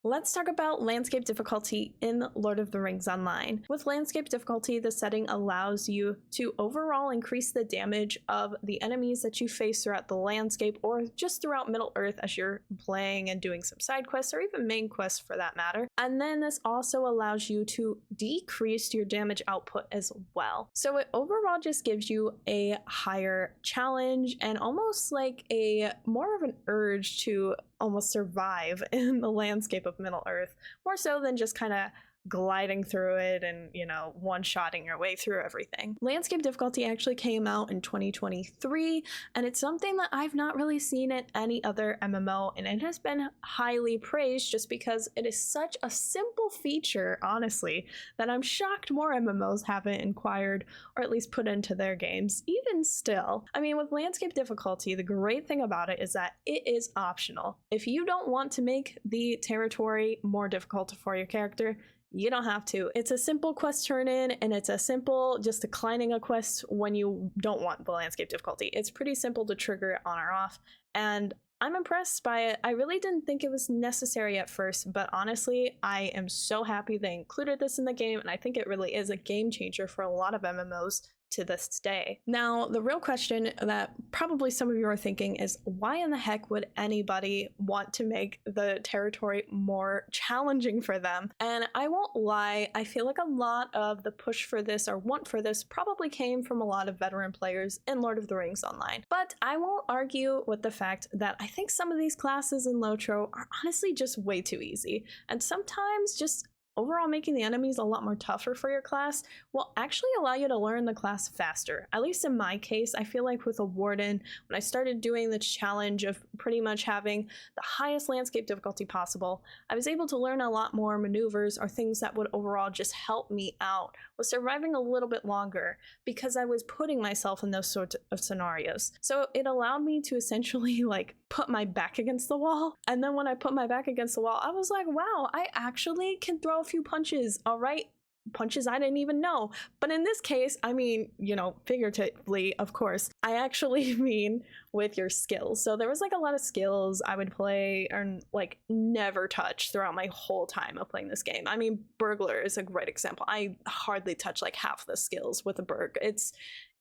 Let's talk about landscape difficulty in Lord of the Rings Online. With landscape difficulty, the setting allows you to overall increase the damage of the enemies that you face throughout the landscape or just throughout Middle Earth as you're playing and doing some side quests or even main quests for that matter. And then this also allows you to decrease your damage output as well. So it overall just gives you a higher challenge and almost like a more of an urge to almost survive in the landscape of Middle Earth, more so than just kind of gliding through it and, you know, one-shotting your way through everything. Landscape difficulty actually came out in 2023, and it's something that I've not really seen in any other MMO, and it has been highly praised just because it is such a simple feature, honestly, that I'm shocked more MMOs haven't inquired or at least put into their games. Even still, I mean, with landscape difficulty, the great thing about it is that it is optional. If you don't want to make the territory more difficult for your character, you don't have to. It's a simple quest turn in, and it's a simple just declining a quest when you don't want the landscape difficulty. It's pretty simple to trigger it on or off, and I'm impressed by it. I really didn't think it was necessary at first, but honestly, I am so happy they included this in the game, and I think it really is a game changer for a lot of MMOs to this day. Now, the real question that probably some of you are thinking is, why in the heck would anybody want to make the territory more challenging for them? And I won't lie, I feel like a lot of the push for this or want for this probably came from a lot of veteran players in Lord of the Rings Online. But I won't argue with the fact that I think some of these classes in LOTRO are honestly just way too easy, and sometimes just overall making the enemies a lot more tougher for your class will actually allow you to learn the class faster. At least in my case, I feel like with a warden, when I started doing the challenge of pretty much having the highest landscape difficulty possible, I was able to learn a lot more maneuvers or things that would overall just help me out with surviving a little bit longer because I was putting myself in those sorts of scenarios. So it allowed me to essentially like put my back against the wall. And then when I put my back against the wall, I was like, wow, I actually can throw a few punches, all right? Punches I didn't even know. But in this case, I mean, you know, figuratively, of course, I actually mean with your skills. So there was like a lot of skills I would play and like never touch throughout my whole time of playing this game. I mean, burglar is a great example. I hardly touch like half the skills with a burg.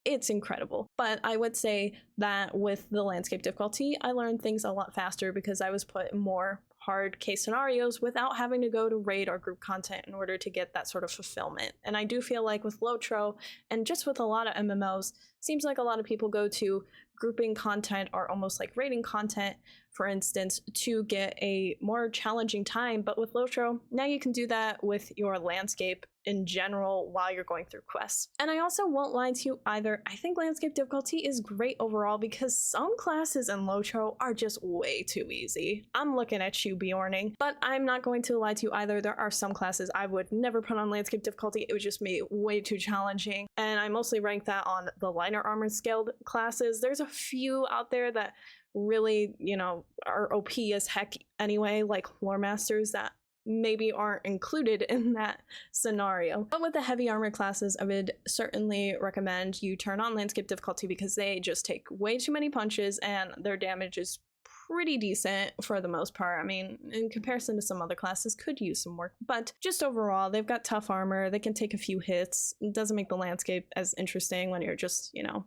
It's incredible. But I would say that with the landscape difficulty, I learned things a lot faster because I was put in more hard case scenarios without having to go to raid or group content in order to get that sort of fulfillment. And I do feel like with LOTRO and just with a lot of MMOs, seems like a lot of people go to grouping content or almost like raiding content, for instance, to get a more challenging time. But with LOTRO, now you can do that with your landscape in general while you're going through quests. And I also won't lie to you either. I think landscape difficulty is great overall because some classes in LOTRO are just way too easy. I'm looking at you, Bjorning, but I'm not going to lie to you either. There are some classes I would never put on landscape difficulty. It would just be way too challenging. And I mostly rank that on the lighter armor scaled classes. There's a few out there that really, you know, are OP as heck anyway, like lore masters that maybe aren't included in that scenario. But with the heavy armor classes, I would certainly recommend you turn on landscape difficulty because they just take way too many punches and their damage is pretty decent for the most part. I mean, in comparison to some other classes, could use some work, but just overall, they've got tough armor. They can take a few hits. It doesn't make the landscape as interesting when you're just, you know,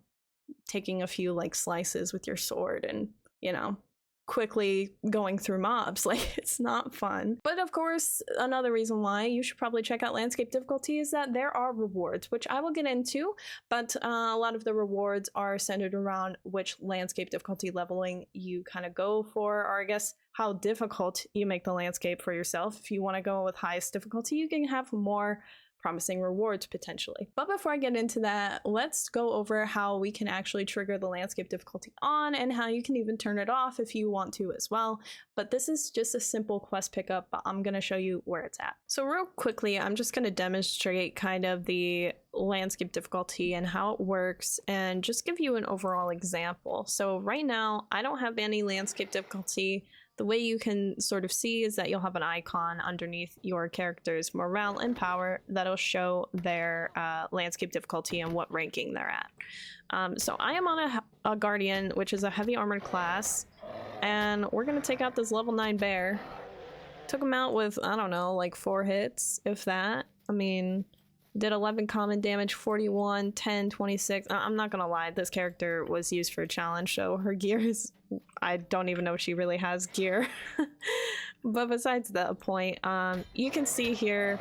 taking a few like slices with your sword and, you know, quickly going through mobs. Like, it's not fun. But of course, another reason why you should probably check out landscape difficulty is that there are rewards, which I will get into, but a lot of the rewards are centered around which landscape difficulty leveling you kind of go for, or I guess how difficult you make the landscape for yourself. If you want to go with highest difficulty, you can have more promising rewards potentially. But before I get into that, let's go over how we can actually trigger the landscape difficulty on and how you can even turn it off if you want to as well. But this is just a simple quest pickup, but I'm going to show you where it's at. So real quickly, I'm just going to demonstrate kind of the landscape difficulty and how it works and just give you an overall example. So right now, I don't have any landscape difficulty. The way you can sort of see is that you'll have an icon underneath your character's morale and power that'll show their landscape difficulty and what ranking they're at. So I am on a Guardian, which is a heavy armored class, and we're going to take out this level 9 bear. Took him out with, I don't know, like 4 hits, if that. I mean, did 11 common damage, 41, 10, 26. I'm not gonna lie, this character was used for a challenge, so her gear is... I don't even know if she really has gear. But besides that point, you can see here,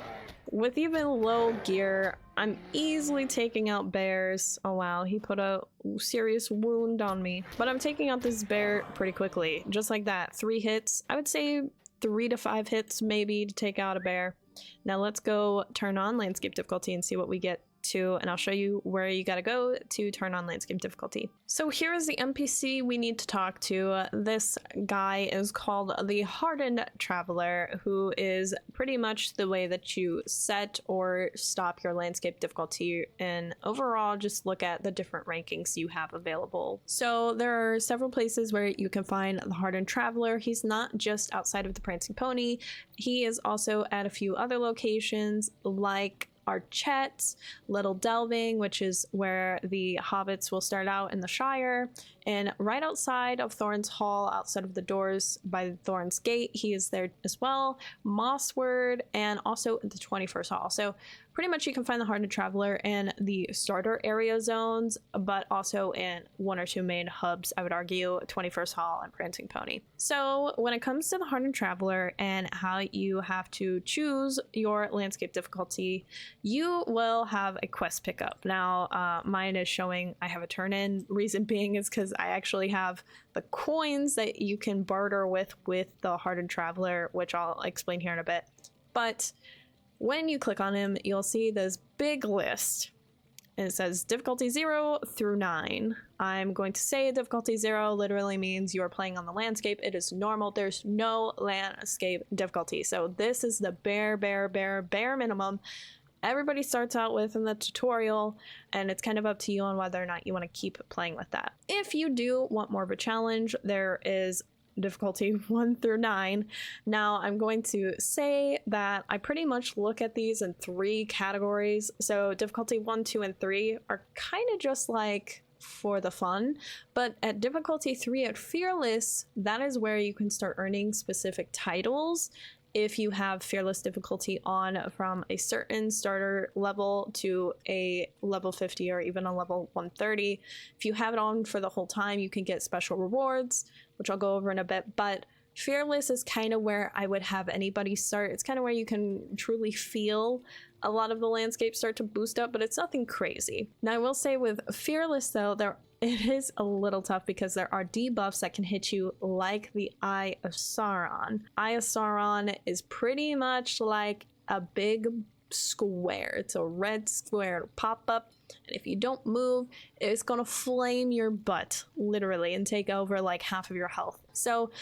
with even low gear, I'm easily taking out bears. Oh wow, he put a serious wound on me. But I'm taking out this bear pretty quickly, just like that. 3 hits. I would say 3 to 5 hits maybe to take out a bear. Now let's go turn on landscape difficulty and see what we get to, and I'll show you where you gotta go to turn on landscape difficulty. So here is the NPC we need to talk to. This guy is called the Hardened Traveller, who is pretty much the way that you set or stop your landscape difficulty, and overall just look at the different rankings you have available. So there are several places where you can find the Hardened Traveller. He's not just outside of the Prancing Pony, he is also at a few other locations like Archet, Little Delving, which is where the hobbits will start out in the Shire, and right outside of Thorn's Hall, outside of the doors by Thorn's Gate, he is there as well, Mossward, and also the 21st Hall. So pretty much you can find the Hardened Traveller in the starter area zones, but also in 1 or 2 main hubs, I would argue, 21st Hall and Prancing Pony. So when it comes to the Hardened Traveller and how you have to choose your landscape difficulty, you will have a quest pickup. Now, mine is showing I have a turn-in. Reason being is because I actually have the coins that you can barter with the Hardened Traveller, which I'll explain here in a bit. But when you click on him, you'll see this big list, and it says difficulty 0 through 9. I'm going to say difficulty 0 literally means you are playing on the landscape. It is normal. There's no landscape difficulty. So this is the bare minimum everybody starts out with in the tutorial, and it's kind of up to you on whether or not you want to keep playing with that. If you do want more of a challenge, there is difficulty 1 through 9. Now I'm going to say that I pretty much look at these in 3 categories. So difficulty 1, 2, and 3 are kind of just like for the fun, but at difficulty 3 at Fearless, that is where you can start earning specific titles. If you have Fearless difficulty on from a certain starter level to a level 50 or even a level 130, if you have it on for the whole time, you can get special rewards, which I'll go over in a bit. But Fearless is kind of where I would have anybody start. It's kind of where you can truly feel a lot of the landscape start to boost up, but it's nothing crazy. Now I will say with Fearless though, it is a little tough because there are debuffs that can hit you like the Eye of Sauron. Eye of Sauron is pretty much like a big square. It's a red square. It'll pop up, and if you don't move, it's gonna flame your butt, literally, and take over like half of your health. So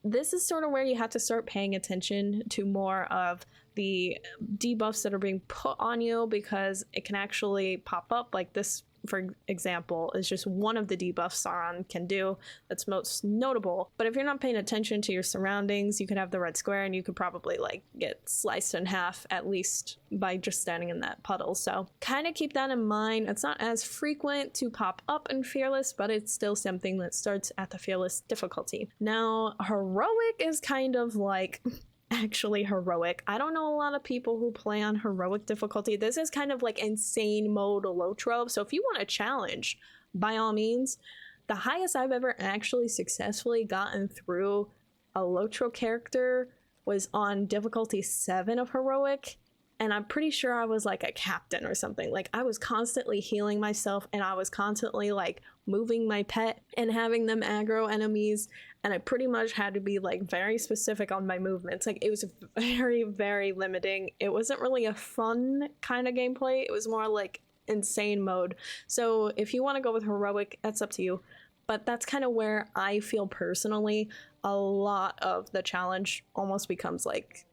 this is sort of where you have to start paying attention to more of the debuffs that are being put on you, because it can actually pop up like this. For example, is just one of the debuffs Sauron can do that's most notable. But if you're not paying attention to your surroundings, you could have the red square and you could probably like get sliced in half at least by just standing in that puddle. So kind of keep that in mind. It's not as frequent to pop up in Fearless, but it's still something that starts at the Fearless difficulty. Now, Heroic is kind of like actually heroic. I don't know a lot of people who play on heroic difficulty. This is kind of like insane mode LOTRO. So if you want a challenge, by all means. The highest I've ever actually successfully gotten through a LOTRO character was on difficulty 7 of heroic. And I'm pretty sure I was like a captain or something. Like I was constantly healing myself, and I was constantly like moving my pet and having them aggro enemies. And I pretty much had to be like very specific on my movements. Like it was very limiting. It wasn't really a fun kind of gameplay. It was more like insane mode. So if you want to go with heroic, that's up to you. But that's kind of where I feel personally a lot of the challenge almost becomes like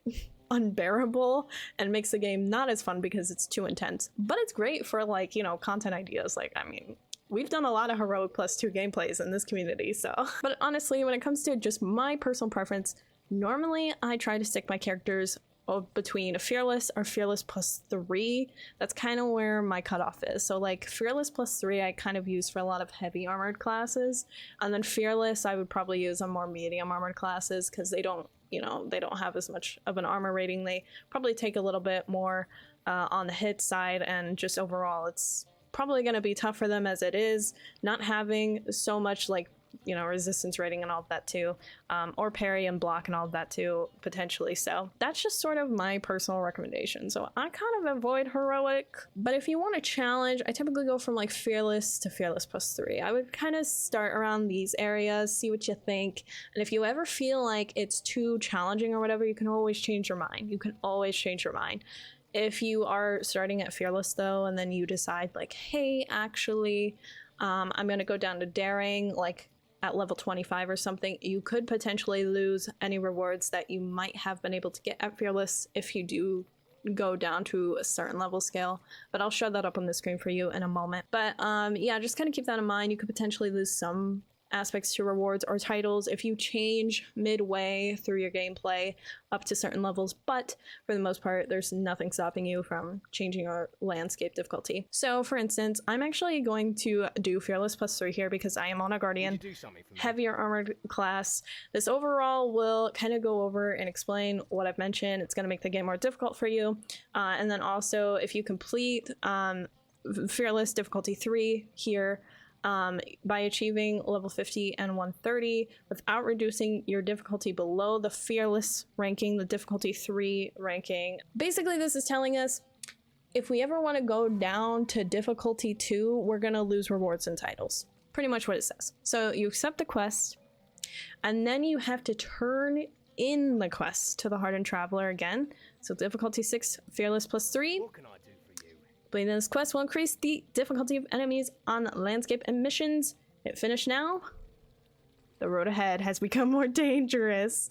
unbearable and makes the game not as fun because it's too intense. But it's great for like, you know, content ideas. Like, I mean, we've done a lot of heroic +2 gameplays in this community, so. But honestly, when it comes to just my personal preference, normally I try to stick my characters between a Fearless or Fearless +3. That's kind of where my cutoff is. So like Fearless +3 I kind of use for a lot of heavy armored classes, and then Fearless I would probably use on more medium armored classes because they don't you know, they don't have as much of an armor rating. They probably take a little bit more on the hit side, and just overall it's probably going to be tough for them as it is, not having so much like, you know, resistance rating and all of that too, or parry and block and all of that too, potentially. So that's just sort of my personal recommendation. So I kind of avoid heroic, but if you want to challenge, I typically go from like fearless to fearless +3. I would kind of start around these areas, see what you think, and if you ever feel like it's too challenging or whatever, you can always change your mind. You can always change your mind. If you are starting at fearless though, and then you decide like, hey, actually, I'm gonna go down to daring, like at level 25 or something, you could potentially lose any rewards that you might have been able to get at fearless if you do go down to a certain level scale, but I'll show that up on the screen for you in a moment. But yeah, just kind of keep that in mind. You could potentially lose some aspects to rewards or titles if you change midway through your gameplay up to certain levels, but for the most part there's nothing stopping you from changing your landscape difficulty. So for instance, I'm actually going to do fearless +3 here because I am on a guardian, heavier armored class. This overall will kind of go over and explain what I've mentioned. It's going to make the game more difficult for you, and then also if you complete fearless difficulty 3 here, by achieving level 50 and 130 without reducing your difficulty below the fearless ranking, the difficulty 3 ranking. Basically, this is telling us if we ever want to go down to difficulty 2, we're going to lose rewards and titles. Pretty much what it says. So you accept the quest, and then you have to turn in the quest to the Hardened Traveller again. So difficulty 6, fearless +3. Completing this quest will increase the difficulty of enemies on landscape and missions. Hit finish now. The road ahead has become more dangerous.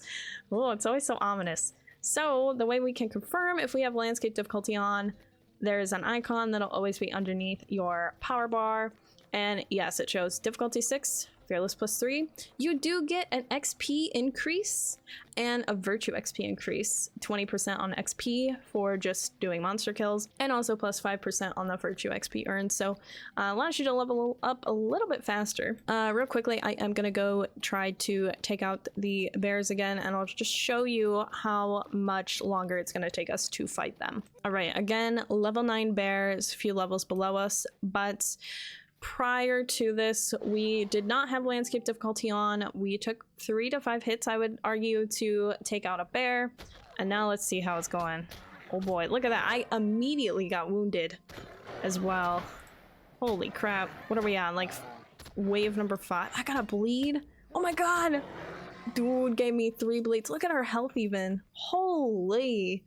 Oh, it's always so ominous. So the way we can confirm if we have landscape difficulty on, there's an icon that'll always be underneath your power bar. And yes, it shows difficulty 6, fearless +3. You do get an XP increase and a virtue XP increase, 20% on XP for just doing monster kills, and also +5% on the virtue XP earned. So allows you to level up a little bit faster. Real quickly, I am gonna go try to take out the bears again, and I'll just show you how much longer it's gonna take us to fight them. All right, again, level 9 bears, a few levels below us, but prior to this, we did not have landscape difficulty on. We took 3 to 5 hits, I would argue, to take out a bear. And now let's see how it's going. Oh boy, look at that. I immediately got wounded as well. Holy crap. What are we on? Like wave number 5. I got a bleed. Oh my god. Dude gave me 3 bleeds. Look at our health even. Holy.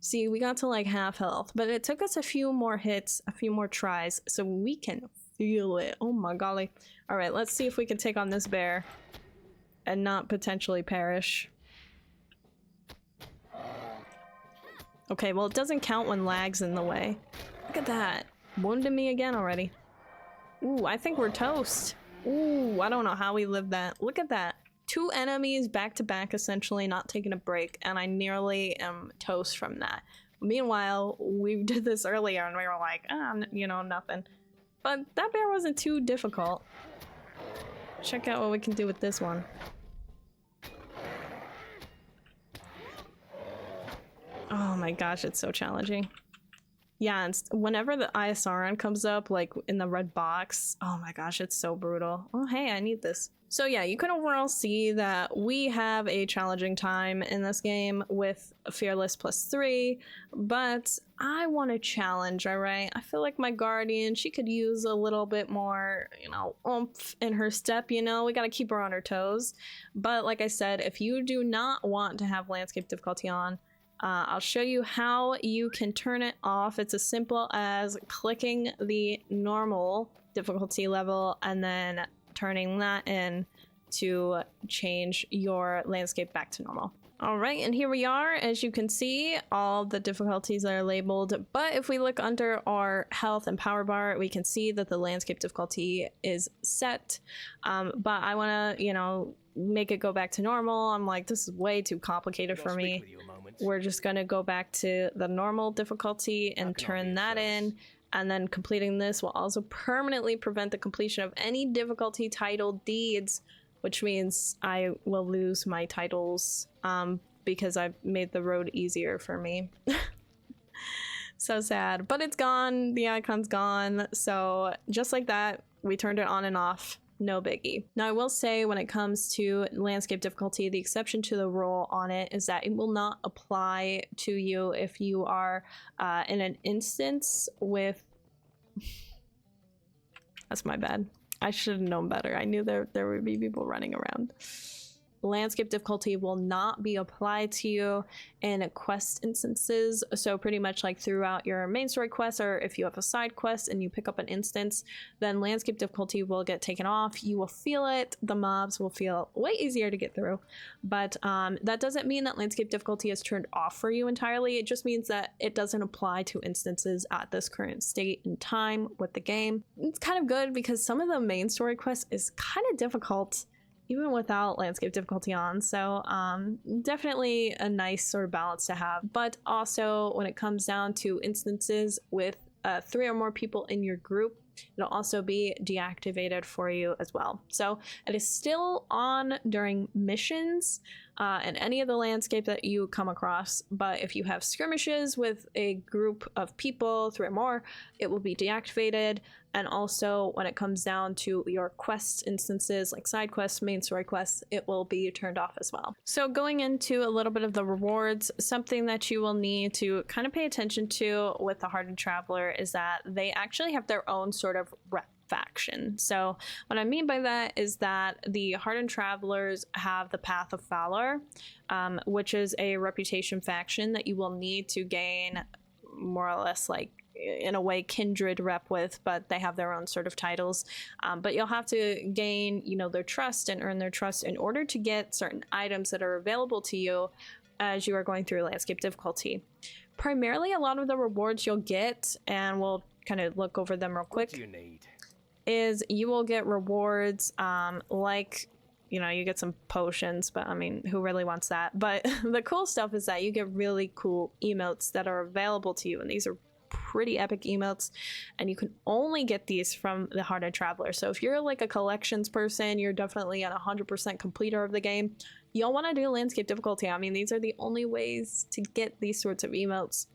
See, we got to like half health, but it took us a few more hits, a few more tries, so we can feel it. Oh my golly. All right, let's see if we can take on this bear and not potentially perish. Okay, well, it doesn't count when lag's in the way. Look at that. Wounded me again already. Ooh, I think we're toast. Ooh, I don't know how we lived that. Look at that. 2 enemies back to back, essentially, not taking a break, and I nearly am toast from that. Meanwhile, we did this earlier and we were like, you know, nothing. But that bear wasn't too difficult. Check out what we can do with this one. Oh my gosh, it's so challenging. Yeah, and whenever the ISRN comes up, like in the red box, oh my gosh, it's so brutal. Oh hey, I need this. So yeah, you can overall see that we have a challenging time in this game with fearless +3, but I want to challenge, alright? I feel like my guardian, she could use a little bit more, you know, oomph in her step, you know? We gotta keep her on her toes. But like I said, if you do not want to have landscape difficulty on, I'll show you how you can turn it off. It's as simple as clicking the normal difficulty level and then turning that in to change your landscape back to normal. All right, and here we are. As you can see, all the difficulties are labeled, but if we look under our health and power bar, we can see that the landscape difficulty is set. But I want to, you know, make it go back to normal. I'm like, this is way too complicated for me. We're just going to go back to the normal difficulty and turn that in. And then completing this will also permanently prevent the completion of any difficulty titled deeds which means I will lose my titles because I've made the road easier for me. So sad, but it's gone. The icon's gone. So just like that, we turned it on and off. No biggie. Now I will say, when it comes to landscape difficulty, the exception to the rule on it is that it will not apply to you if you are in an instance with... That's my bad. I should have known better. I knew there would be people running around. Landscape difficulty will not be applied to you in quest instances. So pretty much like throughout your main story quests, or if you have a side quest and you pick up an instance, then landscape difficulty will get taken off. You will feel it. The mobs will feel way easier to get through. But that doesn't mean that landscape difficulty is turned off for you entirely. It just means that it doesn't apply to instances at this current state and time with the game. It's kind of good because some of the main story quests is kind of difficult even without landscape difficulty on. So definitely a nice sort of balance to have. But also when it comes down to instances with 3 or more people in your group, it'll also be deactivated for you as well. So it is still on during missions and any of the landscape that you come across. But if you have skirmishes with a group of people, 3 or more, it will be deactivated. And also when it comes down to your quest instances, like side quests, main story quests, it will be turned off as well. So going into a little bit of the rewards, something that you will need to kind of pay attention to with the Hardened Traveller is that they actually have their own sort of rep faction. So what I mean by that is that the Hardened Travelers have the Path of Valor, which is a reputation faction that you will need to gain more or less like in a way kindred rep with, but they have their own sort of titles. But you'll have to gain, you know, their trust and earn their trust in order to get certain items that are available to you as you are going through landscape difficulty. Primarily, a lot of the rewards you'll get, and we'll kind of look over them real quick, what do you need? Is you will get rewards like, you know, you get some potions, but I mean, who really wants that? But the cool stuff is that you get really cool emotes that are available to you, and these are pretty epic emotes, and you can only get these from the Hardened Traveller. So if you're like a collections person, you're definitely an 100% completer of the game, you'll want to do landscape difficulty. I mean, these are the only ways to get these sorts of emotes.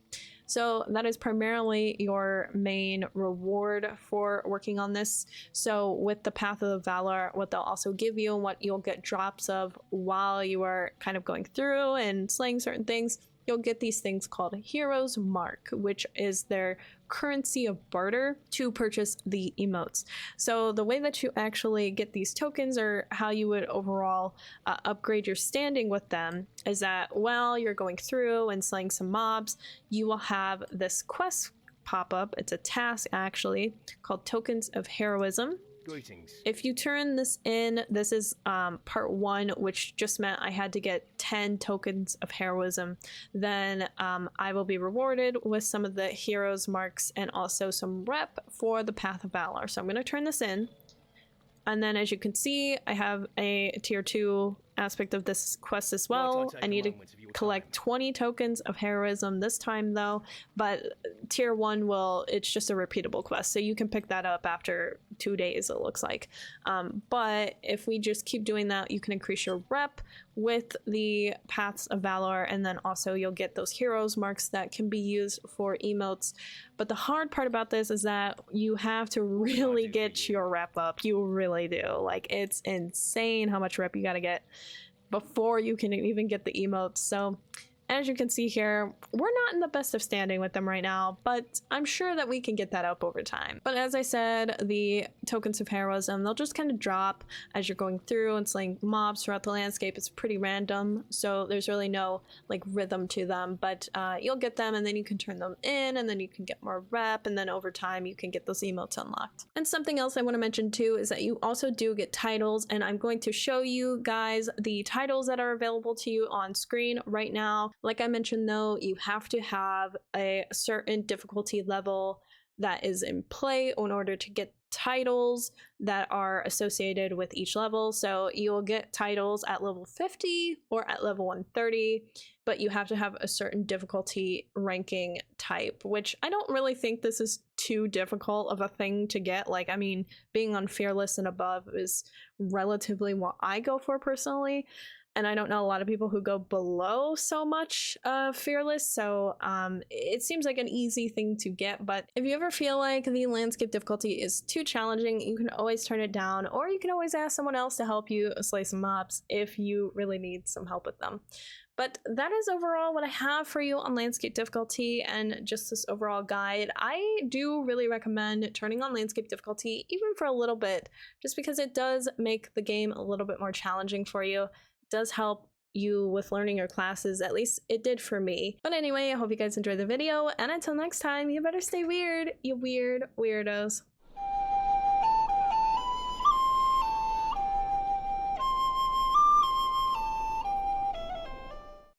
So that is primarily your main reward for working on this. So with the Path of Valor, what they'll also give you and what you'll get drops of while you are kind of going through and slaying certain things, you'll get these things called Hero's Mark, which is their currency of barter to purchase the emotes. So the way that you actually get these tokens, or how you would overall upgrade your standing with them, is that while you're going through and slaying some mobs, you will have this quest pop up. It's a task actually called Tokens of Heroism. Greetings. If you turn this in, this is part 1, which just meant I had to get 10 tokens of heroism. Then I will be rewarded with some of the heroes marks and also some rep for the Path of Valor. So I'm going to turn this in. And then as you can see, I have a tier 2 aspect of this quest as well. I need to collect 20 tokens of heroism this time though, but tier 1 it's just a repeatable quest, so you can pick that up after 2 days, it looks like. But if we just keep doing that, you can increase your rep with the Paths of Valor, and then also you'll get those heroes marks that can be used for emotes. But the hard part about this is that you have to really get your rep up. You really do. Like, it's insane how much rep you gotta get before you can even get the emotes. So as you can see here, we're not in the best of standing with them right now, but I'm sure that we can get that up over time. But as I said, the tokens of heroism, they'll just kind of drop as you're going through and slaying mobs throughout the landscape. It's pretty random, so there's really no like rhythm to them, but you'll get them and then you can turn them in, and then you can get more rep, and then over time you can get those emotes unlocked. And something else I want to mention too is that you also do get titles, and I'm going to show you guys the titles that are available to you on screen right now. Like I mentioned though, you have to have a certain difficulty level that is in play in order to get titles that are associated with each level. So you'll get titles at level 50 or at level 130, but you have to have a certain difficulty ranking type, which I don't really think this is too difficult of a thing to get. Like, I mean, being on fearless and above is relatively what I go for personally. And I don't know a lot of people who go below so much fearless, so it seems like an easy thing to get. But if you ever feel like the landscape difficulty is too challenging, you can always turn it down, or you can always ask someone else to help you slay some mobs if you really need some help with them. But that is overall what I have for you on landscape difficulty and just this overall guide. I do really recommend turning on landscape difficulty even for a little bit, just because it does make the game a little bit more challenging for you. Does help you with learning your classes, at least it did for me. But anyway, I hope you guys enjoyed the video, and until next time, you better stay weird, you weird weirdos.